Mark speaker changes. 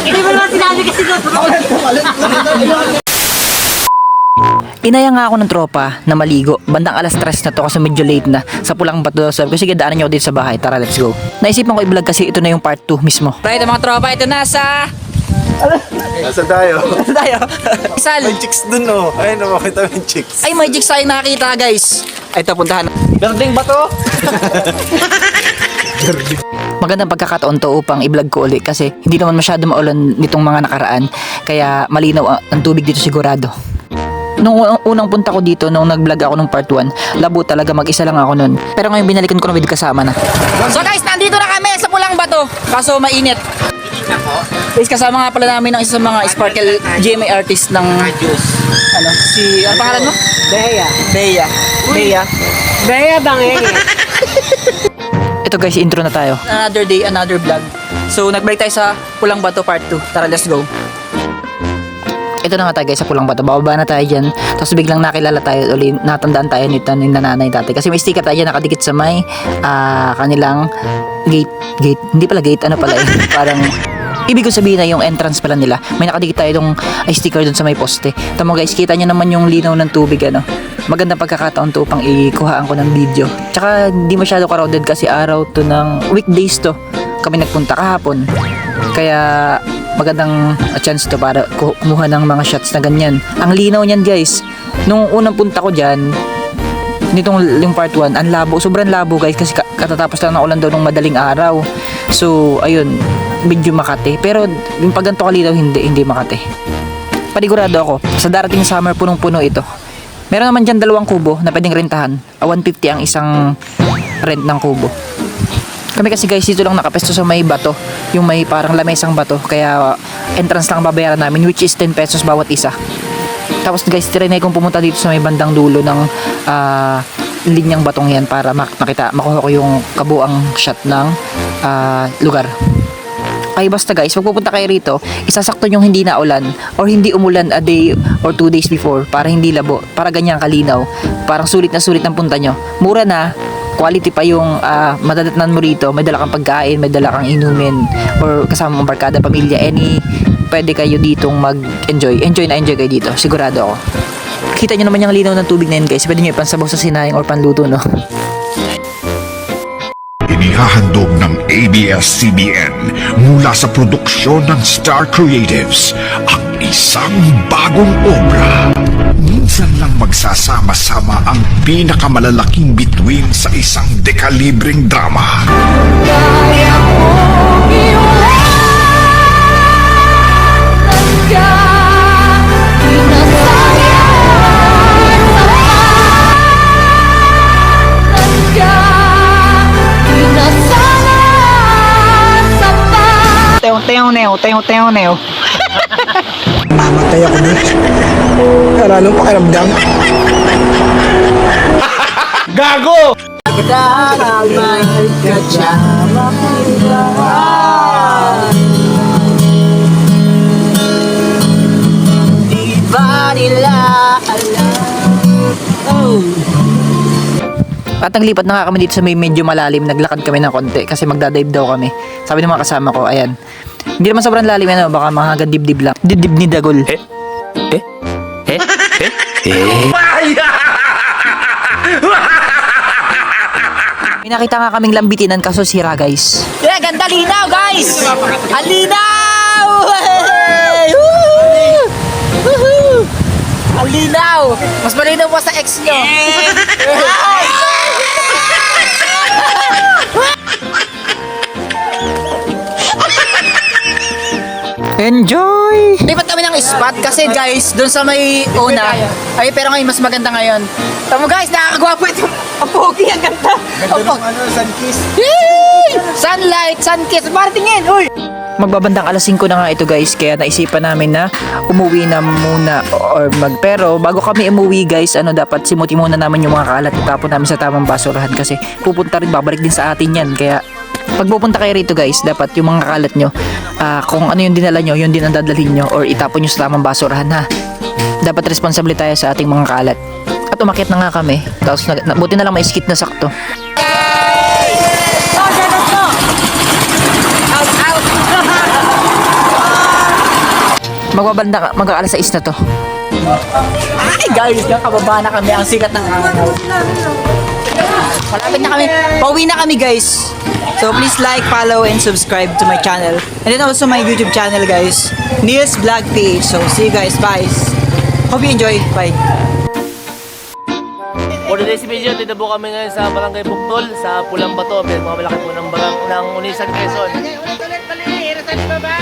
Speaker 1: Hindi mo naman sinabi kasi doon.
Speaker 2: Inaya nga ako ng tropa na maligo. Bandang alas 3 na to kasi medyo late na. Sa Pulang Bato, sabi ko, sige, daanan niyo ako dito sa bahay. Tara, let's go. Naisipan ko i-vlog kasi ito na yung part 2 mismo. Right, mga tropa, ito na sa...
Speaker 3: Nasa tayo.
Speaker 2: Ito tayo. Isal.
Speaker 3: May chicks dun oh. Ayun, makita mo yung chicks.
Speaker 2: Ay, may jigs tayong nakakita, guys. Ay, ito, puntahan.
Speaker 3: Garding ba to?
Speaker 2: Magandang pagkakataon to upang i-vlog ko ulit kasi hindi naman masyado maulan nitong mga nakaraan. Kaya malinaw ang tubig dito sigurado. Nung unang punta ko dito, nung nag-vlog ako nung part 1, labo talaga, mag-isa lang ako nun. Pero ngayon binalikan ko na with kasama na. So guys, nandito na kami sa Pulang Bato. Kaso mainit. Guys, kasama nga pala namin ng isa sa mga Sparkle GMA artist ng ano, si, ano pangalan mo? Bea.
Speaker 1: Bea bangeng.
Speaker 2: Ito guys, intro na tayo. Another day, another vlog. So nag-break tayo sa Pulang Bato part 2. Tara, let's go. Ito na nga tayo guys sa Pulang Bato. Bababa na tayo dyan. Tapos biglang nakilala tayo ulit. Natandaan tayo nito ng nanay dati. Kasi may sticker tayo dyan nakadikit sa may kanilang gate. Hindi pala gate. Ano pala eh. Parang ibig ko sabihin na yung entrance pala nila. May nakadikit tayo dong sticker dun sa may poste. Tama guys, kita nyo naman yung linaw ng tubig ano. Magandang pagkakataon to upang ikuhaan ko ng video. Tsaka hindi masyado crowded kasi araw to ng weekdays to. Kami nagpunta kahapon. Kaya magandang chance to para kumuha ng mga shots na ganyan. Ang linaw niyan guys. Nung unang punta ko dyan, nitong yung part 1, ang labo. Sobrang labo guys kasi katatapos lang ng ulan daw nung madaling araw. So, ayun, medyo Makati. Pero yung pag ganito kalinaw, hindi Makati. Panigurado ako, sa darating summer punong-puno ito. Meron naman dyan 2 kubo na pwedeng rentahan. 150 ang isang rent ng kubo. Kami kasi guys dito lang nakapesto sa may bato. Yung may parang lamesang bato. Kaya entrance lang babayaran namin, which is 10 pesos bawat isa. Tapos guys, trinay kong pumunta dito sa may bandang dulo ng linyang batong yan para makuha ko yung kabuang shot ng lugar. Ay basta guys, pag pupunta kayo rito, isasakto yung hindi na ulan or hindi umulan a day or 2 days before para hindi labo, para ganyan kalinaw. Parang sulit na sulit ang punta nyo. Mura na, quality pa yung madadatnan mo rito. May dala kang pagkain, may dala kang inumin or kasama mong barkada, pamilya, pwede kayo ditong mag-enjoy. Enjoy kayo dito, sigurado ako. Kita nyo naman yung linaw ng tubig na yun guys. Pwede nyo ipansabaw sa sinayang or panluto no.
Speaker 4: Inihahandog ng ABS-CBN mula sa produksyon ng Star Creatives ang isang bagong obra. Minsan lang magsasama-sama ang pinakamalalaking bituin sa isang dekalibreng drama.
Speaker 5: Kaya mo iulan ka, pinasayan sa panan ka, pinasalan sa
Speaker 2: Teo neo.
Speaker 6: Mamatay ako na. Wala nang pakiramdam.
Speaker 3: Gago!
Speaker 2: At naglipat na nga kami dito sa may medyo malalim. Naglakad kami ng konti kasi magdadive daw kami. Sabi ng mga kasama ko, ayan. Hindi naman sobrang lalim yan, baka mga dibdib lang. Dibdib ni Dagol. May nakita nga kaming lambitinan kaso sira guys. Yeah, ganda linaw guys! Ang linaw! Ang linaw! Mas malinaw pa sa ex nyo. Enjoy! Lipat kami ng spot kasi guys, doon sa may una, ay pero ngayon mas maganda ngayon. Tama guys, nakakagwapo ito. Ang pogi, ang ganda.
Speaker 3: Sunkiss.
Speaker 2: Sunlight, sunkiss, paratingin, uy! Magbabandang alas 5 na nga ito guys, kaya naisipan namin na umuwi na muna or pero bago kami umuwi guys, dapat simuti muna namin yung mga kalat at tapon namin sa tamang basurahan kasi pupunta rin, babalik din sa atin yan. Kaya pag pupunta kayo rito guys, dapat yung mga kalat nyo, kung ano yung dinala nyo, yun din ang dadalhin nyo or itapon nyo sa tamang basurahan ha. Dapat responsable tayo sa ating mga kalat. At umakyat na nga kami, tapos buti na lang may skit na sakto. Mag-aalas 6 na to. Ay guys, kababa na kami. Ang sikat ng araw. Malapit na kami. Pauwi na kami guys. So please like, follow, and subscribe to my channel. And then also my YouTube channel guys. Niels Vlog PH. So see you guys. Bye. Hope you enjoy. Bye.
Speaker 7: For today's video, dito po kami ngayon sa Barangay Buktol, sa Pulang Bato, mga malaki po ng Unisan, Quezon. Saan ba ba?